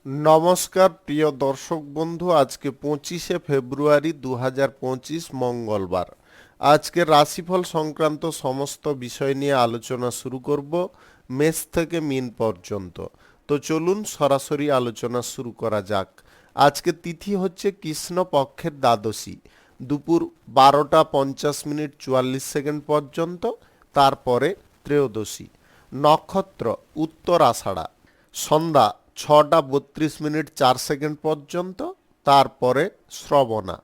নমস্কার প্রিয় দর্শক বন্ধু, আজকে 25শে ফেব্রুয়ারি 2025 মঙ্গলবার। আজকে রাশিফল সংক্রান্ত সমস্ত বিষয় নিয়ে আলোচনা শুরু করব মেষ থেকে মিন পর্যন্ত। তো চলুন সরাসরি আলোচনা শুরু করা যাক। আজকে তিথি হচ্ছে কৃষ্ণ পক্ষের দ্বাদশী, দুপুর 12:50 পর্যন্ত, তারপরে ত্রয়োদশী। নক্ষত্র উত্তর আষাঢ়া, সন্ধ্যা 6:32 পর্যন্ত, তারপরে শ্রবণা।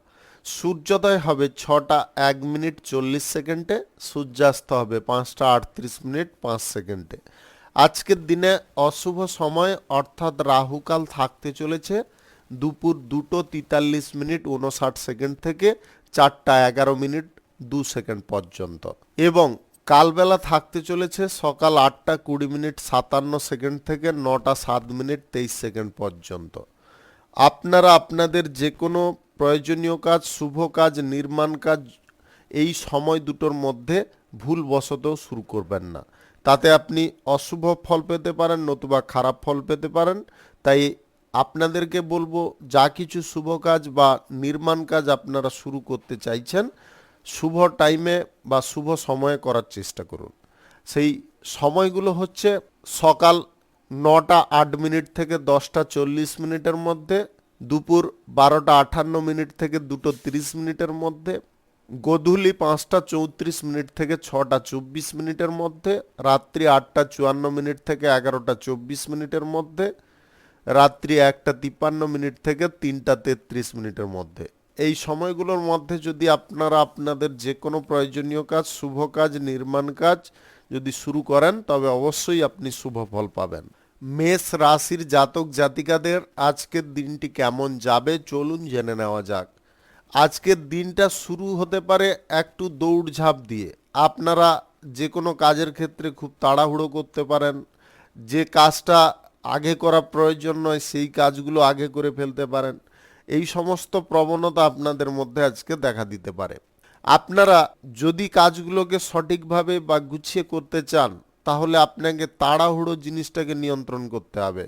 সূর্যোদয় হবে 6:01 সূর্যাস্ত হবে 5:38 আজকের দিনে অশুভ সময় অর্থাৎ রাহুকাল থাকতে চলেছে দুপুর 2:43 থেকে 4:11 পর্যন্ত, এবং কালবেলা থাকতে চলেছে সকাল 8:20 থেকে 9:07 পর্যন্ত। আপনারা আপনাদের যে কোনো প্রয়োজনীয় কাজ, শুভ কাজ, নির্মাণ কাজ এই সময় দুটোর মধ্যে ভুলবশত শুরু করবেন না, তাতে আপনি অশুভ ফল পেতে পারেন, নতুবা খারাপ ফল পেতে পারেন। তাই আপনাদেরকে বলবো, যা কিছু শুভ কাজ বা নির্মাণ কাজ আপনারা শুরু করতে চাইছেন, শুভ টাইমে বা শুভ সময়ে করার চেষ্টা করুন। সেই সময়গুলো হচ্ছে সকাল 9:08 থেকে 10:40 মধ্যে, দুপুর 12:58 থেকে 2:30 মধ্যে, গোধূলি 5:34 থেকে 6:24 মধ্যে, রাত্রি 8:54 থেকে 11:24 মধ্যে, রাত্রি 1:53 থেকে 3:33 মধ্যে। এই সময়গুলোর মধ্যে যদি আপনারা আপনাদের যে কোনো প্রয়োজনীয় কাজ, শুভ কাজ, নির্মাণ কাজ যদি শুরু করেন, তবে অবশ্যই আপনি শুভ ফল পাবেন। মেষ রাশির জাতক জাতিকাদের আজকের দিনটি কেমন যাবে চলুন জেনে নেওয়া যাক। আজকের দিনটা শুরু হতে পারে একটু দৌড়ঝাঁপ দিয়ে। আপনারা যে কোনো কাজের ক্ষেত্রে খুব তাড়াহুড়ো করতে পারেন, যে কাজটা আগে করা প্রয়োজন নয় সেই কাজগুলো আগে করে ফেলতে পারেন। এই সমস্ত প্রবণতা আপনাদের মধ্যে আজকে দেখা দিতে পারে। আপনারা যদি কাজগুলোকে সঠিকভাবে বা গুছিয়ে করতে চান, তাহলে আপনাকে তাড়াহুড়ো জিনিসটাকে নিয়ন্ত্রণ করতে হবে।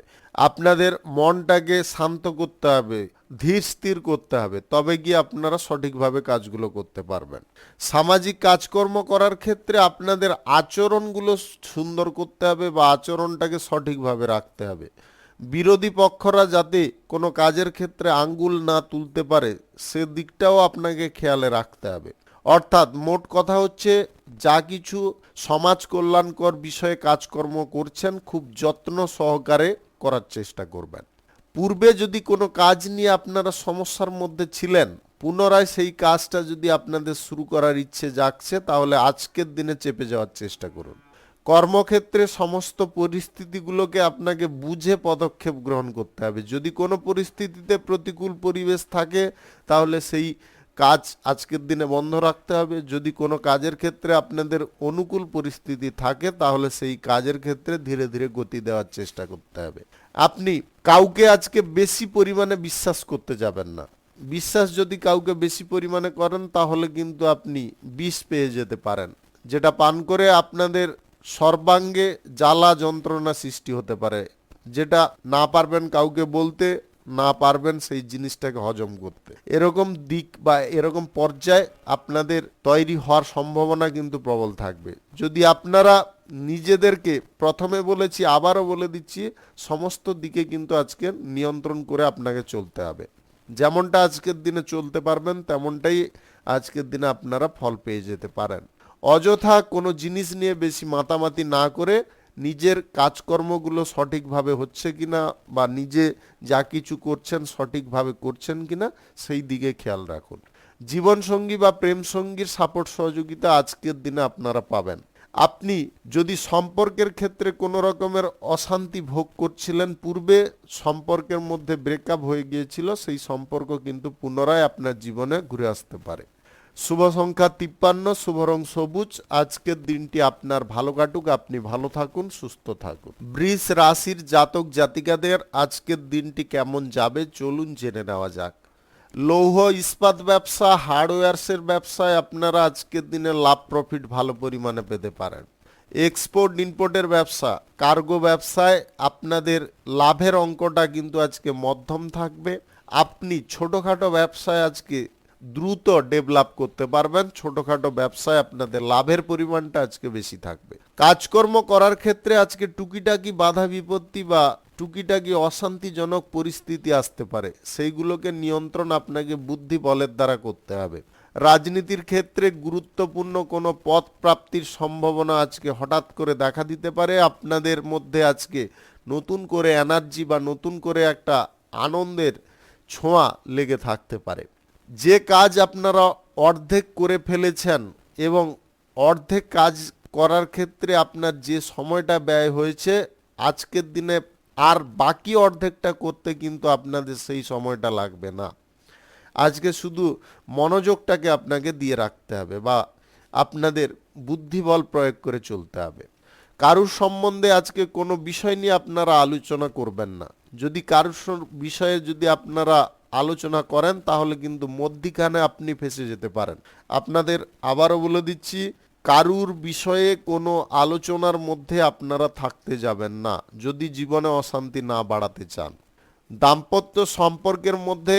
আপনাদের মনটাকে শান্ত করতে হবে, ধীর স্থির করতে হবে, তবে গিয়ে আপনারা সঠিকভাবে কাজগুলো করতে পারবেন। সামাজিক কাজকর্ম করার ক্ষেত্রে আপনাদের আচরণগুলো সুন্দর করতে হবে বা আচরণটাকে সঠিকভাবে রাখতে হবে। বিরোধী পক্ষরা যাতে কোনো কাজের ক্ষেত্রে আঙ্গুল না তুলতে পারে, সেদিকটাও আপনাকে খেয়ালে রাখতে হবে। অর্থাৎ মোট কথা হচ্ছে, যা কিছু সমাজ কল্যাণকর বিষয়ে কাজকর্ম করছেন, খুব যত্ন সহকারে করার চেষ্টা করবেন। পূর্বে যদি কোনো কাজ নিয়ে আপনারা সমস্যার মধ্যে ছিলেন, পুনরায় সেই কাজটা যদি আপনাদের শুরু করার ইচ্ছে জাগছে, তাহলে আজকের দিনে চেপে যাওয়ার চেষ্টা করুন। কর্মক্ষেত্রে সমস্ত পরিস্থিতিগুলোকে আপনাকে বুঝে পদক্ষেপ গ্রহণ করতে হবে। যদি কোনো পরিস্থিতিতে প্রতিকূল পরিবেশ থাকে, তাহলে সেই কাজ আজকের দিনে বন্ধ রাখতে হবে। যদি কোনো কাজের ক্ষেত্রে আপনাদের অনুকূল পরিস্থিতি থাকে, তাহলে সেই কাজের ক্ষেত্রে ধীরে ধীরে গতি দেওয়ার চেষ্টা করতে হবে। আপনি কাউকে আজকে বেশি পরিমাণে বিশ্বাস করতে যাবেন না। বিশ্বাস যদি কাউকে বেশি পরিমাণে করেন, তাহলে কিন্তু আপনি বিষ পেয়ে যেতে পারেন, যেটা পান করে আপনাদের সর্বাঙ্গে জ্বালা যন্ত্রণা সৃষ্টি হতে পারে, যেটা না পারবেন কাউকে বলতে, না পারবেন সেই জিনিসটাকে হজম করতে। এরকম দিক বা এরকম পর্যায়ে আপনাদের তৈরি হওয়ার সম্ভাবনা কিন্তু প্রবল থাকবে। যদি আপনারা নিজেদেরকে, প্রথমে বলেছি আবারও বলে দিচ্ছি, সমস্ত দিকে কিন্তু আজকে নিয়ন্ত্রণ করে আপনাকে চলতে হবে। যেমনটা আজকের দিনে চলতে পারবেন, তেমনটাই আজকের দিনে আপনারা ফল পেয়ে যেতে পারেন। অযথা কোনো জিনিস নিয়ে বেশি মাতামাতি না করে, নিজের কাজকর্মগুলো সঠিকভাবে হচ্ছে কিনা বা নিজে যা কিছু করছেন সঠিকভাবে করছেন কিনা, সেই দিকে খেয়াল রাখুন। জীবনসঙ্গী বা প্রেম সঙ্গীর সাপোর্ট সহযোগিতা আজকের দিনে আপনারা পাবেন। আপনি যদি সম্পর্কের ক্ষেত্রে কোনো রকমের অশান্তি ভোগ করছিলেন, পূর্বে সম্পর্কের মধ্যে ব্রেকআপ হয়ে গিয়েছিল, সেই সম্পর্ক কিন্তু পুনরায় আপনার জীবনে ঘুরে আসতে পারে। শুভ সংখ্যা 53, শুভ রং সবুজ। আজকের দিনটি আপনার ভালো কাটুক, আপনি ভালো থাকুন, সুস্থ থাকুন। বৃষ রাশির জাতক জাতিকাদের আজকের দিনটি কেমন যাবে চলুন জেনে নেওয়া যাক। লৌহ ইস্পাত ব্যবসা, হার্ডওয়্যার্সের ব্যবসায় আপনারা আজকের দিনে লাভ প্রফিট ভালো পরিমাণে পেতে পারেন, এক্সপোর্ট ইম্পোর্টের ব্যবসা, কার্গো ব্যবসায় আপনাদের লাভের অঙ্কটা কিন্তু আজকে মধ্যম থাকবে। আপনি ছোটোখাটো ব্যবসায় আজকে দ্রুত ডেভেলপ করতে পারবেন। ছোটোখাটো ব্যবসায় আপনাদের লাভের পরিমাণটা আজকে বেশি থাকবে। কাজকর্ম করার ক্ষেত্রে আজকে টুকিটাকি বাধা বিপত্তি বা টুকিটাকি অশান্তিজনক পরিস্থিতি আসতে পারে, সেইগুলোকে নিয়ন্ত্রণ আপনাকে বুদ্ধি বলের দ্বারা করতে হবে। রাজনীতির ক্ষেত্রে গুরুত্বপূর্ণ কোনো পদ প্রাপ্তির সম্ভাবনা আজকে হঠাৎ করে দেখা দিতে পারে। আপনাদের মধ্যে আজকে নতুন করে এনার্জি বা নতুন করে একটা আনন্দের ছোঁয়া লেগে থাকতে পারে। যে কাজ আপনারা অর্ধেক করে ফেলেছেন এবং অর্ধেক কাজ করার ক্ষেত্রে আপনার যে সময়টা ব্যয় হয়েছে, আজকের দিনে আর বাকি অর্ধেকটা করতে কিন্তু আপনাদের সেই সময়টা লাগবে না। আজকে শুধু মনোযোগটাকে আপনাকে দিয়ে রাখতে হবে বা আপনাদের বুদ্ধিবল প্রয়োগ করে চলতে হবে। কারুর সম্বন্ধে আজকে কোনো বিষয় নিয়ে আপনারা আলোচনা করবেন না। যদি কারুর বিষয়ে যদি আপনারা আলোচনা করেন তাহলে কিন্তু মধ্যিখানে আপনি ফেঁসে যেতে পারেন। আপনাদের আবারও বলে দিচ্ছি, কারুর বিষয়ে কোনো আলোচনার মধ্যে আপনারা থাকতে যাবেন না যদি জীবনে অশান্তি না বাড়াতে চান। দাম্পত্য সম্পর্কের মধ্যে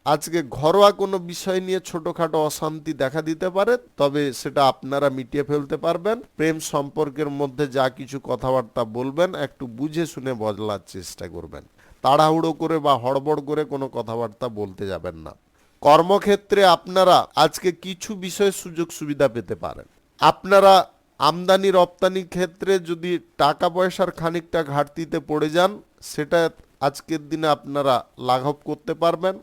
আজকে ঘরোয়া কোনো বিষয় নিয়ে ছোটোখাটো অশান্তি দেখা দিতে পারে, তবে সেটা আপনারা মিটিয়ে ফেলতে পারবেন। প্রেম সম্পর্কের মধ্যে যা কিছু কথাবার্তা বলবেন একটু বুঝে শুনে বদলার চেষ্টা করবেন। তাড়াহুড়ো করে বা হড়বড় করে কোনো কথাবার্তা বলতে যাবেন না। কর্মক্ষেত্রে আপনারা আজকে কিছু বিষয়ে সুযোগ সুবিধা পেতে পারেন। আপনারা আমদানি রপ্তানি ক্ষেত্রে যদি টাকা পয়সার খানিকটা ঘাটতিতে পড়ে যান, সেটা আজকের দিনে আপনারা লাঘব করতে পারবেন।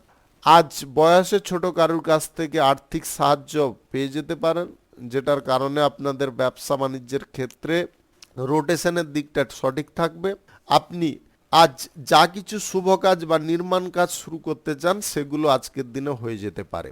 আজ বয়সে ছোট কারুর কাছ থেকে আর্থিক সাহায্য পেয়ে যেতে পারেন, যেটার কারণে আপনাদের ব্যবসা বাণিজ্যের ক্ষেত্রে রোটেশনের দিকটা সঠিক থাকবে। আপনি আজ যা কিছু শুভ কাজ বা নির্মাণ কাজ শুরু করতে চান সেগুলো আজকের দিনে হয়ে যেতে পারে।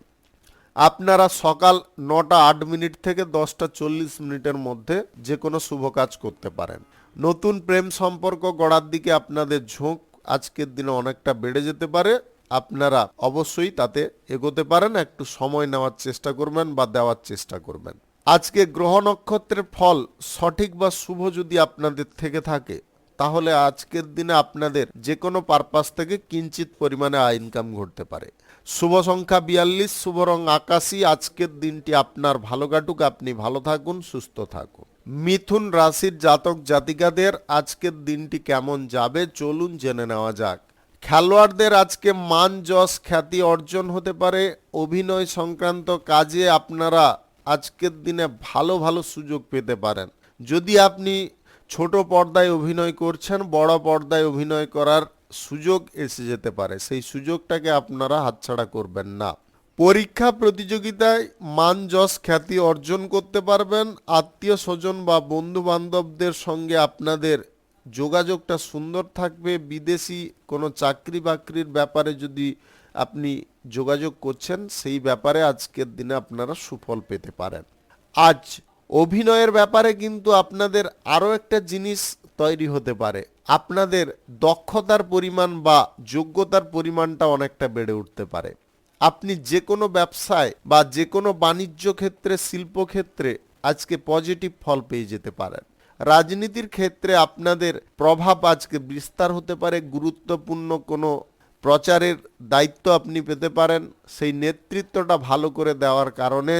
আপনারা সকাল 9:08 থেকে 10:40 মধ্যে যে কোনো শুভ কাজ করতে পারেন। নতুন প্রেম সম্পর্ক গড়ার দিকে আপনাদের ঝোঁক আজকের দিনে অনেকটা বেড়ে যেতে পারে। আপনারা অবশ্যই তাতে এগোতে পারেন। একটু সময় নেওয়ার চেষ্টা করবেন বা দেওয়ার চেষ্টা করবেন। আজকে গ্রহ নক্ষত্রের ফল সঠিক বা শুভ যদি আপনাদের থেকে থাকে, তাহলে আজকের দিনে আপনাদের যে কোনো পারপাস থেকে কিঞ্চিত পরিমাণে আয় ইনকাম ঘটতে পারে। শুভ সংখ্যা 42, শুভ রং আকাশী। আজকের দিনটি আপনার ভালো কাটুক, আপনি ভালো থাকুন, সুস্থ থাকুন। মিথুন রাশির জাতক জাতিকাদের আজকের দিনটি কেমন যাবে চলুন জেনে নেওয়া যাক। খেলোয়াড়দের আজকে মান যশ খ্যাতি অর্জন হতে পারে। অভিনয় সংক্রান্ত কাজে আপনারা আজকের দিনে ভালো ভালো সুযোগ পেতে পারেন। যদি আপনি ছোট পর্দায় অভিনয় করছেন, বড় পর্দায় অভিনয় করার সুযোগ এসে যেতে পারে, সেই সুযোগটাকে আপনারা হাতছাড়া করবেন না। পরীক্ষা প্রতিযোগিতায় মান যশ খ্যাতি অর্জন করতে পারবেন। আত্মীয় স্বজন বা বন্ধু বান্ধবদের সঙ্গে আপনাদের যোগাযোগটা সুন্দর থাকবে। বিদেশি কোনো চাকরি বাকরির ব্যাপারে যদি আপনি যোগাযোগ করছেন, সেই ব্যাপারে আজকের দিনে আপনারা সুফল পেতে পারেন। আজ অভিনয়ের ব্যাপারে কিন্তু আপনাদের আরও একটা জিনিস তৈরি হতে পারে। আপনাদের দক্ষতার পরিমাণ বা যোগ্যতার পরিমাণটা অনেকটা বেড়ে উঠতে পারে। আপনি যে কোনো ব্যবসায় বা যে কোনো বাণিজ্য ক্ষেত্রে, শিল্পক্ষেত্রে আজকে পজিটিভ ফল পেয়ে যেতে পারেন। রাজনীতির ক্ষেত্রে আপনাদের প্রভাব আজকে বিস্তার হতে পারে। গুরুত্বপূর্ণ কোনো প্রচারের দায়িত্ব আপনি পেতে পারেন। সেই নেতৃত্বটা ভালো করে দেওয়ার কারণে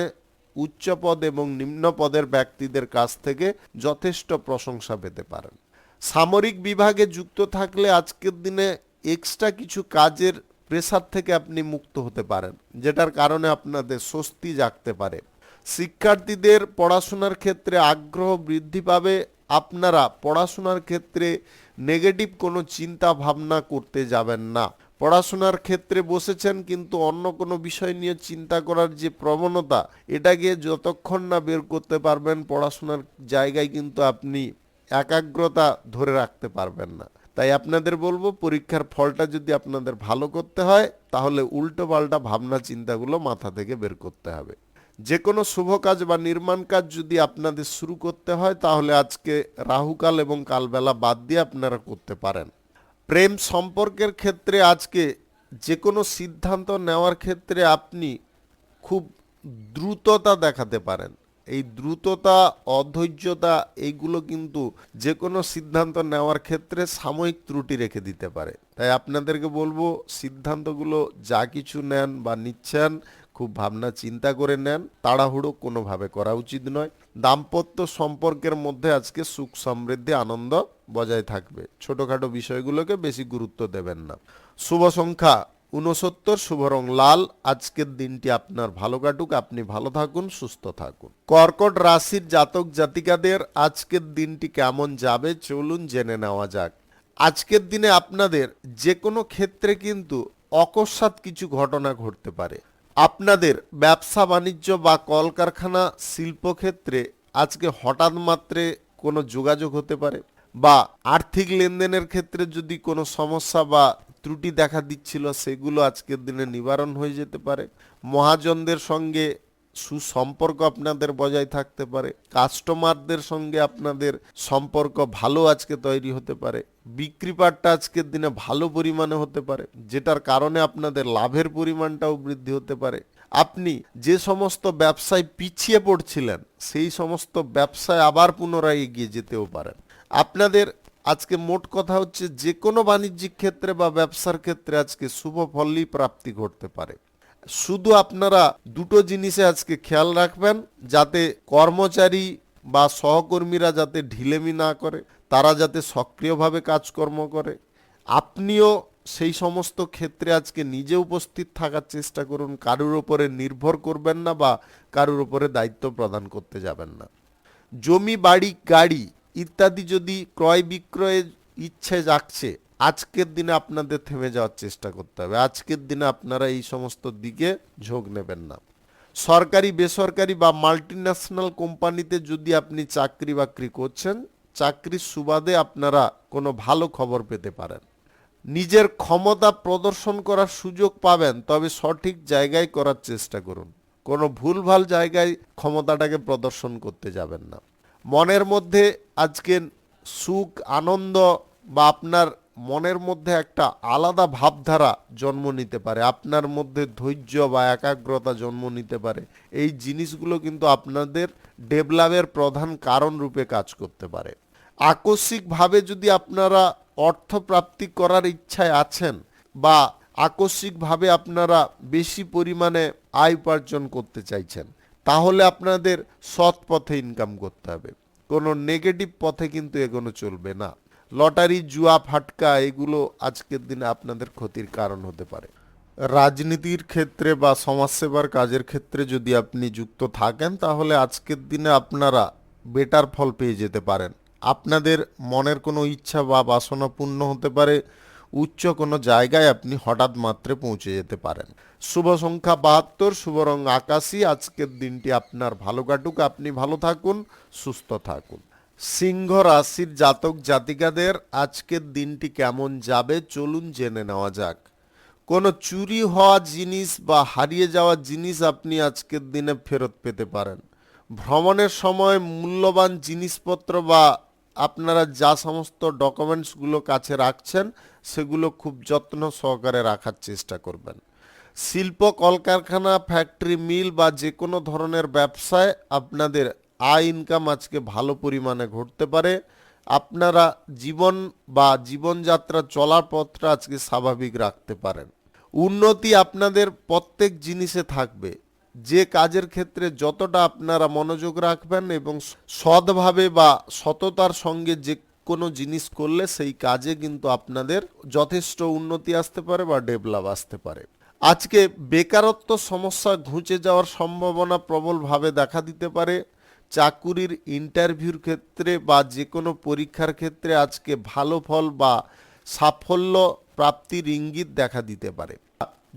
উচ্চ পদ এবং নিম্ন পদের ব্যক্তিদের কাছ থেকে যথেষ্ট প্রশংসা পেতে পারেন। সামরিক বিভাগে যুক্ত থাকলে আজকের দিনে এক্সট্রা কিছু কাজের প্রেসার থেকে আপনি মুক্ত হতে পারেন, যেটার কারণে আপনাদের স্বস্তি জাগতে পারে। শিক্ষার্থীদের পড়াশোনার ক্ষেত্রে আগ্রহ বৃদ্ধি পাবে। আপনারা পড়াশোনার ক্ষেত্রে নেগেটিভ কোনো চিন্তা ভাবনা করতে যাবেন না। পড়াশোনার ক্ষেত্রে বসেছেন কিন্তু অন্য কোনো বিষয় নিয়ে চিন্তা করার যে প্রবণতা, এটাকে যতক্ষণ না বের করতে পারবেন পড়াশোনার জায়গায় কিন্তু আপনি একাগ্রতা ধরে রাখতে পারবেন না। তাই আপনাদের বলবো, পরীক্ষার ফলটা যদি আপনাদের ভালো করতে হয় তাহলে উল্টো পাল্টা ভাবনা চিন্তাগুলো মাথা থেকে বের করতে হবে। যে কোনো শুভ কাজ বা নির্মাণ কাজ যদি আপনাদের শুরু করতে হয় তাহলে আজকে রাহুকাল এবং কালবেলা বাদ দিয়ে আপনারা করতে পারেন। প্রেম সম্পর্কের ক্ষেত্রে আজকে যে কোনো সিদ্ধান্ত নেওয়ার ক্ষেত্রে আপনি খুব দ্রুততা দেখাতে পারেন। এই দ্রুততা, অধৈর্যতা এইগুলো কিন্তু যে কোনো সিদ্ধান্ত নেওয়ার ক্ষেত্রে সাময়িক ত্রুটি রেখে দিতে পারে। তাই আপনাদেরকে বলবো সিদ্ধান্তগুলো যা কিছু নেন বা নিচ্ছেন খুব ভাবনা চিন্তা করে নেন, তাড়াহুড়ো কোনোভাবে করা উচিত নয়। দাম্পত্য সম্পর্কের মধ্যে আজকে সুখ সমৃদ্ধি আনন্দ বজায় থাকবে। ছোটখাটো বিষয়গুলোকে বেশি গুরুত্ব দেবেন না। শুভ সংখ্যা 69, শুভ রং লাল। আজকের দিনটি আপনার ভালো কাটুক, আপনি ভালো থাকুন, সুস্থ থাকুন। কর্কট রাশির জাতক জাতিকাদের আজকের দিনটি কেমন যাবে চলুন জেনে নেওয়া যাক। আজকের দিনে আপনাদের যে কোনো ক্ষেত্রে কিন্তু অকস্মাৎ কিছু ঘটনা ঘটতে পারে। আপনাদের ব্যবসা বাণিজ্য বা কলকারখানা শিল্পক্ষেত্রে আজকে হঠাৎ মাত্রে কোনো যোগাযোগ হতে পারে, বা আর্থিক লেনদেনের ক্ষেত্রে যদি কোনো সমস্যা বা ত্রুটি দেখা দিচ্ছিল সেগুলো আজকের দিনে নিবারণ হয়ে যেতে পারে। মহাজনদের সঙ্গে সুসম্পর্ক আপনাদের বজায় থাকতে পারে। কাস্টমারদের সঙ্গে আপনাদের সম্পর্ক ভালো আজকে তৈরি হতে পারে। বিক্রি পাটটা আজকের দিনে ভালো পরিমাণে হতে পারে, যেটার কারণে আপনাদের লাভের পরিমাণটাও বৃদ্ধি হতে পারে। আপনি যে সমস্ত ব্যবসায় পিছিয়ে পড়ছিলেন সেই সমস্ত ব্যবসায় আবার পুনরায় এগিয়ে যেতেও পারেন। আপনাদের আজকে মোট কথা হচ্ছে যে কোনো বাণিজ্যিক ক্ষেত্রে বা ব্যবসার ক্ষেত্রে আজকে শুভ ফলই প্রাপ্তি ঘটতে পারে। শুধু আপনারা দুটো জিনিসে আজকে খেয়াল রাখবেন, যাতে কর্মচারী বা সহকর্মীরা যাতে ঢিলেমি না করে, তারা যাতে সক্রিয়ভাবে কাজকর্ম করে। আপনিও সেই সমস্ত ক্ষেত্রে আজকে নিজে উপস্থিত থাকার চেষ্টা করুন। কারুর উপরে নির্ভর করবেন না বা কারুর উপরে দায়িত্ব প্রদান করতে যাবেন না। জমি, বাড়ি, গাড়ি ইত্যাদি যদি ক্রয় বিক্রয়ের ইচ্ছে জাগছে, আজকের দিনে আপনাদের থেমে যাওয়ার চেষ্টা করতে হবে। আজকের দিনে আপনারা এই সমস্ত দিকে ঝোঁক নেবেন না। সরকারি, বেসরকারি বা মাল্টিন্যাশনাল কোম্পানিতে যদি আপনি চাকরি বাকরি করছেন, চাকরির সুবাদে আপনারা কোনো ভালো খবর পেতে পারেন। নিজের ক্ষমতা প্রদর্শন করার সুযোগ পাবেন, তবে সঠিক জায়গায় করার চেষ্টা করুন। কোনো ভুলভাল জায়গায় ক্ষমতাটাকে প্রদর্শন করতে যাবেন না। মনের মধ্যে আজকে সুখ, আনন্দ বা আপনার মনের মধ্যে একটা আলাদা ভাবধারা জন্ম নিতে পারে। আপনার মধ্যে ধৈর্য বা একাগ্রতা জন্ম নিতে পারে। এই জিনিসগুলো কিন্তু আপনাদের ডেভেলপের প্রধান কারণ রূপে কাজ করতে পারে। আকস্মিকভাবে যদি আপনারা অর্থ প্রাপ্তি করার ইচ্ছায় আছেন বা আকস্মিকভাবে আপনারা বেশি পরিমাণে আয় উপার্জন করতে চাইছেন, তাহলে আপনাদের সৎ পথে ইনকাম করতে হবে। কোনো নেগেটিভ পথে কিন্তু এগোনো চলবে না। লটারি, জুয়া, ফাটকা এগুলো আজকের দিনে আপনাদের ক্ষতির কারণ হতে পারে। রাজনীতির ক্ষেত্রে বা সমাজসেবার কাজের ক্ষেত্রে যদি আপনি যুক্ত থাকেন, তাহলে আজকের দিনে আপনারা বেটার ফল পেয়ে যেতে পারেন। আপনাদের মনের কোনো ইচ্ছা বা বাসনা পূর্ণ হতে পারে। উচ্চ কোনো জায়গায় আপনি হঠাৎ মাত্রে পৌঁছে যেতে পারেন। শুভ সংখ্যা 72, শুভ রং আকাশী। আজকের দিনটি আপনার ভালো কাটুক, আপনি ভালো থাকুন, সুস্থ থাকুন। সিংহ রাশির জাতক জাতিকাদের আজকের দিনটি কেমন যাবে চলুন জেনে নেওয়া যাক। কোনো চুরি হওয়া জিনিস বা হারিয়ে যাওয়া জিনিস আপনি আজকের দিনে ফেরত পেতে পারেন। ভ্রমণের সময় মূল্যবান জিনিসপত্র বা আপনারা যা সমস্ত ডকুমেন্টসগুলো কাছে রাখছেন সেগুলো খুব যত্ন সহকারে রাখার চেষ্টা করবেন। শিল্প, কলকারখানা, ফ্যাক্টরি, মিল বা যে কোনো ধরনের ব্যবসায় আপনাদের আয় ইনকাম আজকে ভালো পরিমাণে ঘটতে পারে। আপনারা জীবন বা জীবনযাত্রা চলার পথটা আজকে স্বাভাবিক রাখতে পারেন। উন্নতি আপনাদের প্রত্যেক জিনিসে থাকবে। যে কাজের ক্ষেত্রে যতটা আপনারা মনোযোগ রাখবেন এবং সৎভাবে বা সততার সঙ্গে যে কোনো জিনিস করলে সেই কাজে কিন্তু আপনাদের যথেষ্ট উন্নতি আসতে পারে বা ডেভেলপ আসতে পারে। আজকে বেকারত্ব সমস্যা ঘুচে যাওয়ার সম্ভাবনা প্রবলভাবে দেখা দিতে পারে। চাকুরির ইন্টারভিউর ক্ষেত্রে বা যে কোনো পরীক্ষার ক্ষেত্রে আজকে ভালো ফল বা সাফল্য প্রাপ্তির ইঙ্গিত দেখা দিতে পারে।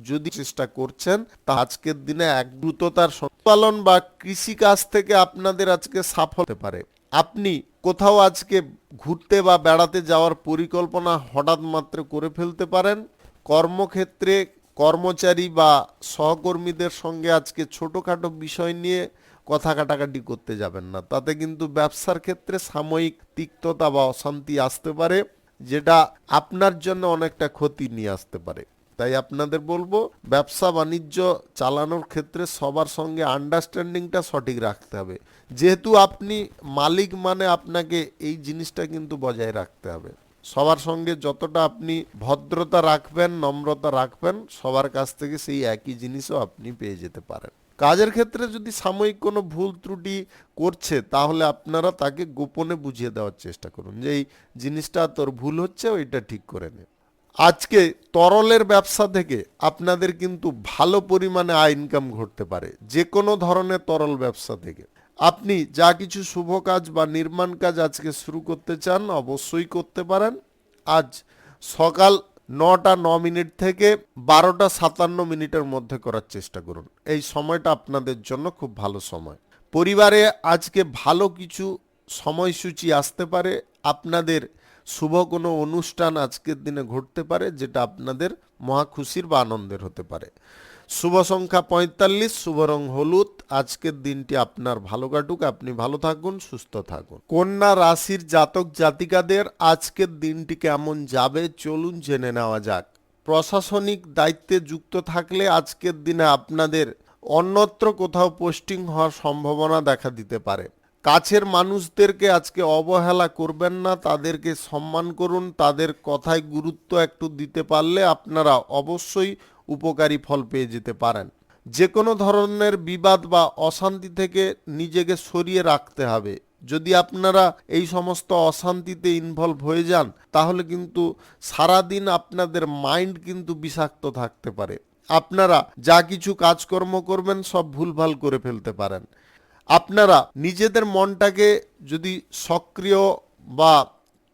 যদি চেষ্টা করছেন তা আজকের দিনে এক দ্রুততার পালন বা কৃষিকাজ থেকে আপনাদের আজকে সাফল্য হতে পারে। আপনি কোথাও আজকে ঘুরতে বা বেড়াতে যাওয়ার পরিকল্পনা হঠাৎ মাত্র করে ফেলতে পারেন। কর্মক্ষেত্রে কর্মচারী বা সহকর্মীদের সঙ্গে আজকে ছোটোখাটো বিষয় নিয়ে কথা কাটাকাটি করতে যাবেন না, তাতে কিন্তু ব্যবসার ক্ষেত্রে সাময়িক তিক্ততা বা অশান্তি আসতে পারে, যেটা আপনার জন্য অনেকটা ক্ষতি নিয়ে আসতে পারে। তাই আপনাদের বলবো ব্যবসা বাণিজ্য চালানোর ক্ষেত্রে সবার সঙ্গে আন্ডারস্ট্যান্ডিংটা সঠিক রাখতে হবে। যেহেতু আপনি মালিক মানে আপনাকে এই জিনিসটা কিন্তু বজায় রাখতে হবে। সবার সঙ্গে যতটা আপনি ভদ্রতা রাখবেন, নম্রতা রাখবেন, সবার কাছ থেকে সেই একই জিনিসও আপনি পেয়ে যেতে পারেন। কাজের ক্ষেত্রে যদি সাময়িক কোনো ভুল ত্রুটি করছে তাহলে আপনারা তাকে গোপনে বুঝিয়ে দেওয়ার চেষ্টা করুন যে এই জিনিসটা তোর ভুল হচ্ছে, ওইটা ঠিক করে নে। আজকে তরলের ব্যবসা থেকে আপনাদের কিন্তু ভালো পরিমাণে আয় ইনকাম ঘটতে পারে, যে কোনো ধরনের তরল ব্যবসা থেকে। আপনি যা কিছু শুভ কাজ বা নির্মাণ কাজ আজকে শুরু করতে চান অবশ্যই করতে পারেন। আজ সকাল 9টা 9 মিনিট থেকে 12টা 57 মিনিটের মধ্যে করার চেষ্টা করুন। এই সময়টা আপনাদের জন্য খুব ভালো সময়। পরিবারে আজকে ভালো কিছু সময়সূচি আসতে পারে। আপনাদের শুভ কোনো অনুষ্ঠান আজকের দিনে ঘটতে পারে, যেটা আপনাদের মহা খুশির বা আনন্দের হতে পারে। শুভ সংখ্যা 45, শুভ রং হলুদ। আজকের দিনটি আপনার ভালো কাটুক, আপনি ভালো থাকুন, সুস্থ থাকুন। কন্যা রাশির জাতক জাতিকাদের আজকের দিনটি কেমন যাবে চলুন জেনে নেওয়া যাক। প্রশাসনিক দায়িত্বে যুক্ত থাকলে আজকের দিনে আপনাদের অন্যত্র কোথাও পোস্টিং হওয়ার সম্ভাবনা দেখা দিতে পারে। কাছের মানুষদেরকে আজকে অবহেলা করবেন না, তাদেরকে সম্মান করুন। তাদের কথায় গুরুত্ব একটু দিতে পারলে আপনারা অবশ্যই উপকারী ফল পেয়ে যেতে পারেন। যে কোনো ধরনের বিবাদ বা অশান্তি থেকে নিজেকে সরিয়ে রাখতে হবে। যদি আপনারা এই সমস্ত অশান্তিতে ইনভলভ হয়ে যান তাহলে কিন্তু সারাদিন আপনাদের মাইন্ড কিন্তু বিষাক্ত থাকতে পারে। আপনারা যা কিছু কাজকর্ম করবেন সব ভুলভাল করে ফেলতে পারেন। আপনারা নিজেদের মনটাকে যদি সক্রিয় বা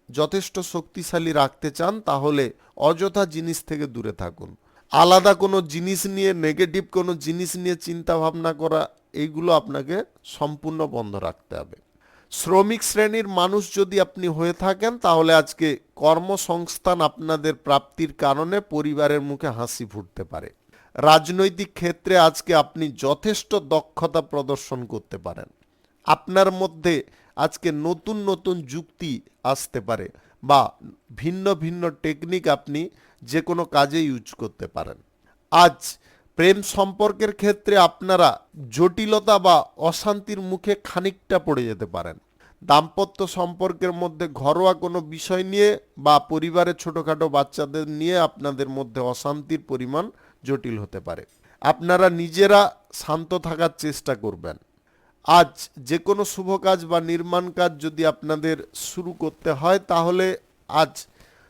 যথেষ্ট শক্তিশালী রাখতে চান তাহলে অযথা জিনিস থেকে দূরে থাকুন। আলাদা কোনো জিনিস নিয়ে, নেগেটিভ কোনো জিনিস নিয়ে চিন্তা ভাবনা করা, এইগুলো আপনাকে সম্পূর্ণ বন্ধ রাখতে হবে। শ্রমিক শ্রেণীর মানুষ যদি আপনি হয়ে থাকেন তাহলে আজকে কর্মসংস্থান আপনাদের প্রাপ্তির কারণে পরিবারের মুখে হাসি ফুটতে পারে। রাজনৈতিক ক্ষেত্রে আজকে আপনি যথেষ্ট দক্ষতা প্রদর্শন করতে পারেন। আপনার মধ্যে আজকে নতুন নতুন যুক্তি আসতে পারে বা ভিন্ন ভিন্ন টেকনিক আপনি যে কোনো কাজে ইউজ করতে পারেন। আজ প্রেম সম্পর্কের ক্ষেত্রে আপনারা জটিলতা বা অশান্তির মুখে খানিকটা পড়ে যেতে পারেন। দাম্পত্য সম্পর্কের মধ্যে ঘরোয়া কোনো বিষয় নিয়ে বা পরিবারের ছোটোখাটো বাচ্চাদের নিয়ে আপনাদের মধ্যে অশান্তির পরিমাণ জটিল হতে পারে। আপনারা নিজেরা শান্ত থাকার চেষ্টা করবেন। আজ যে কোনো শুভ কাজ বা নির্মাণ কাজ যদি আপনাদের শুরু করতে হয় তাহলে আজ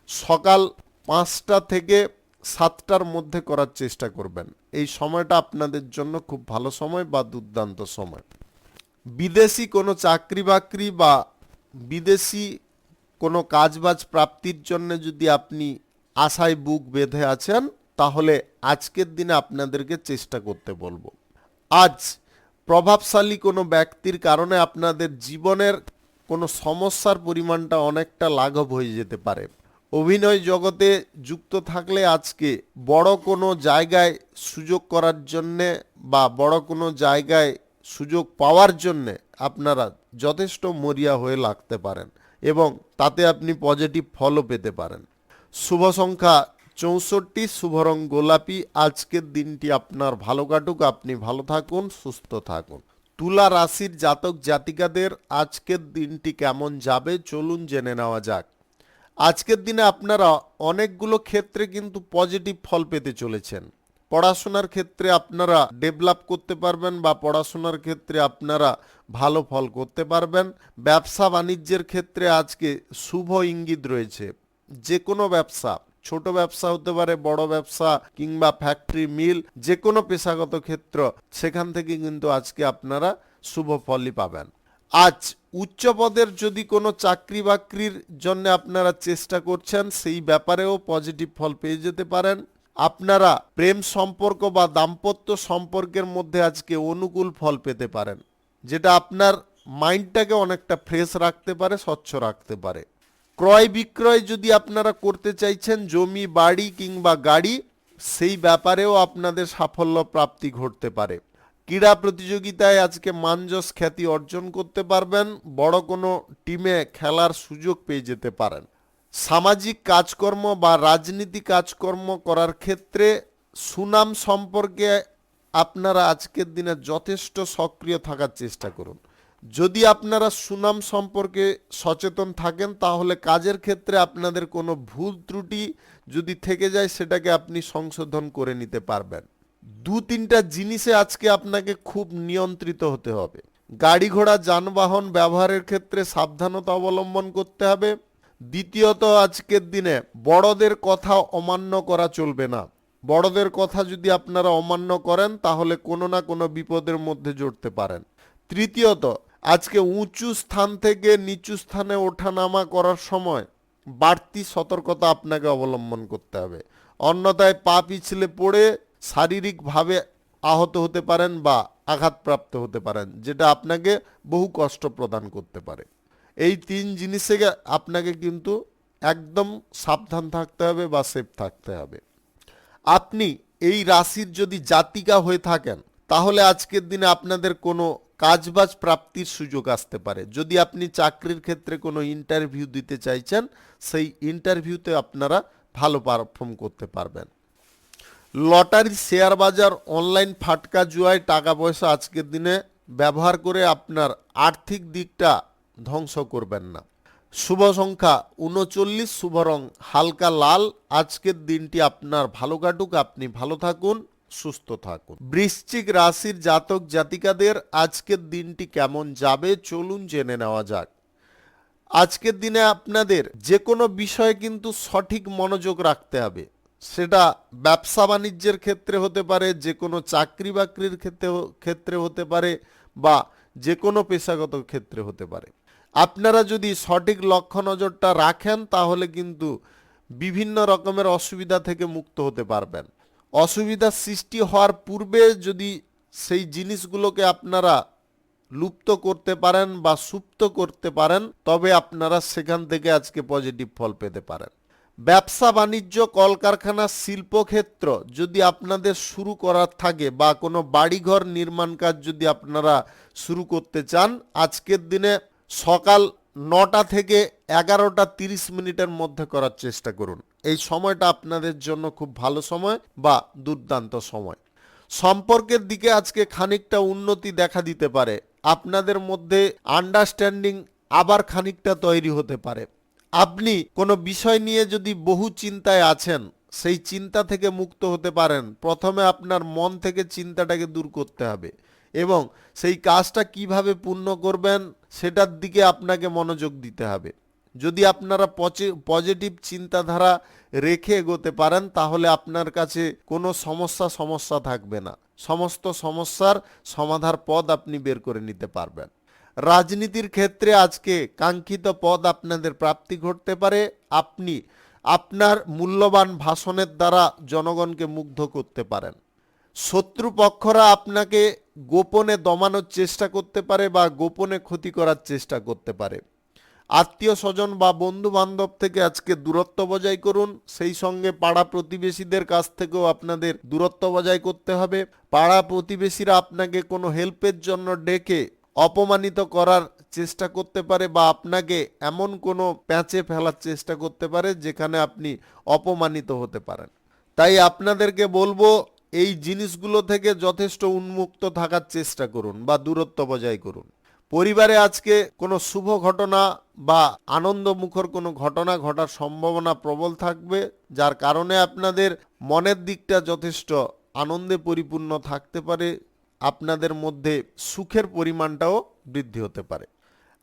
সকাল 5টা থেকে 7টার মধ্যে করার চেষ্টা করবেন। এই সময়টা আপনাদের জন্য খুব ভালো সময় বা দুর্দান্ত সময়। বিদেশি কোনো চাকরি বাকরি বা বিদেশি কোনো কাজবাজ প্রাপ্তির জন্য যদি আপনি আশায় বুক বেঁধে আছেন তাহলে আজকের দিনে আপনাদেরকে চেষ্টা করতে বলবো। আজ প্রভাবশালী কোনো ব্যক্তির কারণে আপনাদের জীবনের কোনো সমস্যার পরিমাণটা অনেকটা লাঘব হয়ে যেতে পারে। অভিনয় জগতে যুক্ত থাকলে আজকে বড় কোনো জায়গায় সুযোগ করার জন্যে বা বড় কোনো জায়গায় সুযোগ পাওয়ার জন্যে আপনারা যথেষ্ট মরিয়া হয়ে লাগতে পারেন এবং তাতে আপনি পজিটিভ ফলও পেতে পারেন। শুভ সংখ্যা 64, শুভ রং গোলাপি। আজকের দিনটি আপনার ভালো কাটুক, আপনি ভালো থাকুন, সুস্থ থাকুন। তুলা রাশির জাতক জাতিকাদের আজকের দিনটি কেমন যাবে চলুন জেনে নেওয়া যাক। আজকের দিনে আপনারা অনেকগুলো ক্ষেত্রে কিন্তু পজিটিভ ফল পেতে চলেছেন। পড়াশোনার ক্ষেত্রে আপনারা ডেভেলপ করতে পারবেন বা পড়াশোনার ক্ষেত্রে আপনারা ভালো ফল করতে পারবেন। ব্যবসা বাণিজ্যের ক্ষেত্রে আজকে শুভ ইঙ্গিত রয়েছে। যে কোনো ব্যবসা, ছোট ব্যবসা হতে পারে, বড় ব্যবসা কিংবা ফ্যাক্টরি, মিল, যে কোনো পেশাগত ক্ষেত্র, সেখান থেকে কিন্তু আজকে আপনারা শুভ ফলই পাবেন। আজ উচ্চ পদের যদি কোনো চাকরি বাকরির জন্য আপনারা চেষ্টা করছেন সেই ব্যাপারেও পজিটিভ ফল পেয়ে যেতে পারেন। আপনারা প্রেম সম্পর্ক বা দাম্পত্য সম্পর্কের মধ্যে আজকে অনুকূল ফল পেতে পারেন, যেটা আপনার মাইন্ডটাকে অনেকটা ফ্রেশ রাখতে পারে, স্বচ্ছ রাখতে পারে। ক্রয় বিক্রয় যদি আপনারা করতে চাইছেন, জমি বাড়ি কিংবা গাড়ি, সেই ব্যাপারেও আপনাদের সাফল্য প্রাপ্তি ঘটতে পারে। ক্রীড়া প্রতিযোগিতায় আজকে মানযশ খ্যাতি অর্জন করতে পারবেন। বড় কোনো টিমে খেলার সুযোগ পেয়ে যেতে পারেন। সামাজিক কাজকর্ম বা রাজনীতি কাজকর্ম করার ক্ষেত্রে সুনাম সম্পর্কে আপনারা আজকের দিনে যথেষ্ট সক্রিয় থাকার চেষ্টা করুন। যদি আপনারা সুনাম সম্পর্কে সচেতন থাকেন তাহলে কাজের ক্ষেত্রে আপনাদের কোনো ভুল ত্রুটি যদি থেকে যায় সেটাকে আপনি সংশোধন করে নিতে পারবেন। দু তিনটা জিনিসে আজকে আপনাকে খুব নিয়ন্ত্রিত হতে হবে। গাড়ি ঘোড়া যানবাহন ব্যবহারের ক্ষেত্রে সাবধানতা অবলম্বন করতে হবে। দ্বিতীয়ত আজকের দিনে বড়দের কথা অমান্য করা চলবে না। বড়দের কথা যদি আপনারা অমান্য করেন তাহলে কোনো না কোনো বিপদের মধ্যে জড়তে পারেন। তৃতীয়ত আজকে উঁচু স্থান থেকে নিচু স্থানে ওঠানামা করার সময় বাড়তি সতর্কতা আপনাকে অবলম্বন করতে হবে, অন্যথায় পা পিছলে পড়ে শারীরিকভাবে আহত হতে পারেন বা আঘাতপ্রাপ্ত হতে পারেন, যেটা আপনাকে বহু কষ্ট প্রদান করতে পারে। এই তিন জিনিসে আপনাকে কিন্তু একদম সাবধান থাকতে হবে বা সেফ থাকতে হবে। আপনি এই রাশির যদি জাতিকা হয়ে থাকেন তাহলে আজকের দিনে আপনাদের কোনো কাজবাজ প্রাপ্তির সুযোগ আসতে পারে। যদি আপনি চাকরির ক্ষেত্রে কোনো ইন্টারভিউ দিতে চাইছেন সেই ইন্টারভিউতে আপনারা ভালো পারফর্ম করতে পারবেন। লটারি, শেয়ার বাজার, অনলাইন ফাটকা জুয়ায় টাকা পয়সা আজকের দিনে ব্যবহার করে আপনার আর্থিক দিকটা ধ্বংস করবেন না। শুভ সংখ্যা 39, শুভ রং হালকা লাল। আজকের দিনটি আপনার ভালো কাটুক, আপনি ভালো থাকুন, সুস্থ থাকুন। বৃশ্চিক রাশির জাতক জাতিকাদের আজকের দিনটি কেমন যাবে চলুন জেনে নেওয়া যাক। আজকের দিনে আপনাদের যে কোনো বিষয়ে কিন্তু সঠিক মনোযোগ রাখতে হবে। সেটা ব্যবসা বাণিজ্যের ক্ষেত্রে হতে পারে, যে কোনো চাকরি বাকরির ক্ষেত্রে হতে পারে, বা যে কোনো পেশাগত ক্ষেত্রে হতে পারে। আপনারা যদি সঠিক লক্ষ্য নজরটা রাখেন তাহলে কিন্তু বিভিন্ন রকমের অসুবিধা থেকে মুক্ত হতে পারবেন। অসুবিধার সৃষ্টি হওয়ার পূর্বে যদি সেই জিনিসগুলোকে আপনারা লুপ্ত করতে পারেন বা সুপ্ত করতে পারেন তবে আপনারা সেখান থেকে আজকে পজিটিভ ফল পেতে পারেন। ব্যবসা বাণিজ্য, কলকারখানা, শিল্পক্ষেত্র যদি আপনাদের শুরু করার থাকে বা কোনো বাড়িঘর নির্মাণ কাজ যদি আপনারা শুরু করতে চান আজকের দিনে সকাল 9টা থেকে 11টা 30 মিনিটের মধ্যে করার চেষ্টা করুন। এই সময়টা আপনাদের জন্য খুব ভালো সময় বা দুর্দান্ত সময়। সম্পর্কের দিকে আজকে খানিকটা উন্নতি দেখা দিতে পারে। আপনাদের মধ্যে আন্ডারস্ট্যান্ডিং আবার খানিকটা তৈরি হতে পারে। আপনি কোনো বিষয় নিয়ে যদি বহু চিন্তায় আছেন সেই চিন্তা থেকে মুক্ত হতে পারেন। প্রথমে আপনার মন থেকে চিন্তাটাকে দূর করতে হবে এবং সেই কাজটা কিভাবে পূর্ণ করবেন সেটার দিকে আপনাকে মনোযোগ দিতে হবে। যদি আপনারা পজিটিভ চিন্তাধারা রেখে এগোতে পারেন তাহলে আপনার কাছে কোনো সমস্যা থাকবে না। সমস্ত সমস্যার সমাধার পথ আপনি বের করে নিতে পারবেন। রাজনীতির ক্ষেত্রে আজকে কাঙ্ক্ষিত পদ আপনাদের প্রাপ্তি ঘটতে পারে। আপনি আপনার মূল্যবান ভাষণের দ্বারা জনগণকে মুগ্ধ করতে পারেন। শত্রুপক্ষরা আপনাকে গোপনে দমানোর চেষ্টা করতে পারে বা গোপনে ক্ষতি করার চেষ্টা করতে পারে। আত্মীয় স্বজন বা বন্ধু বান্ধব থেকে আজকে দূরত্ব বজায় করুন। সেই সঙ্গে পাড়া প্রতিবেশীদের কাছ থেকেও আপনাদের দূরত্ব বজায় করতে হবে। পাড়া প্রতিবেশীরা আপনাকে কোনো হেল্পের জন্য ডেকে অপমানিত করার চেষ্টা করতে পারে বা আপনাকে এমন কোনো প্যাঁচে ফেলার চেষ্টা করতে পারে যেখানে আপনি অপমানিত হতে পারেন। তাই আপনাদেরকে বলবো এই জিনিসগুলো থেকে যথেষ্ট উন্মুক্ত থাকার চেষ্টা করুন বা দূরত্ব বজায় করুন। পরিবারে আজকে কোনো শুভ ঘটনা বা আনন্দমুখর কোনো ঘটনা ঘটার সম্ভাবনা প্রবল থাকবে, যার কারণে আপনাদের মনের দিকটা যথেষ্ট আনন্দে পরিপূর্ণ থাকতে পারে। আপনাদের মধ্যে সুখের পরিমাণটাও বৃদ্ধি হতে পারে।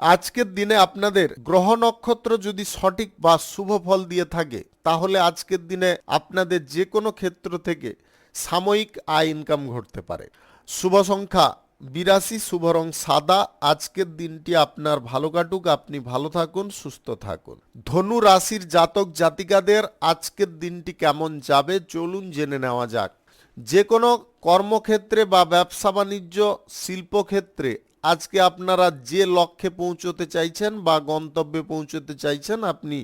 আজকের দিনে আপনাদের গ্রহ নক্ষত্র যদি সঠিক বা শুভ ফল দিয়ে থাকে তাহলে আজকের দিনে আপনাদের যে কোনো ক্ষেত্র থেকে সাময়িক আয় ইনকাম ঘটতে পারে। শুভ সংখ্যা 82, শুভ রং সাদা। আজকের দিনটি আপনার ভালো কাটুক, আপনি ভালো থাকুন, সুস্থ থাকুন। ধনু রাশির জাতক জাতিকাদের আজকের দিনটি কেমন যাবে চলুন জেনে নেওয়া যাক। যে কোনো কর্মক্ষেত্রে বা ব্যবসা বাণিজ্য, শিল্পক্ষেত্রে আজকে আপনারা যে লক্ষ্যে পৌঁছতে চাইছেন বা গন্তব্যে পৌঁছতে চাইছেন আপনি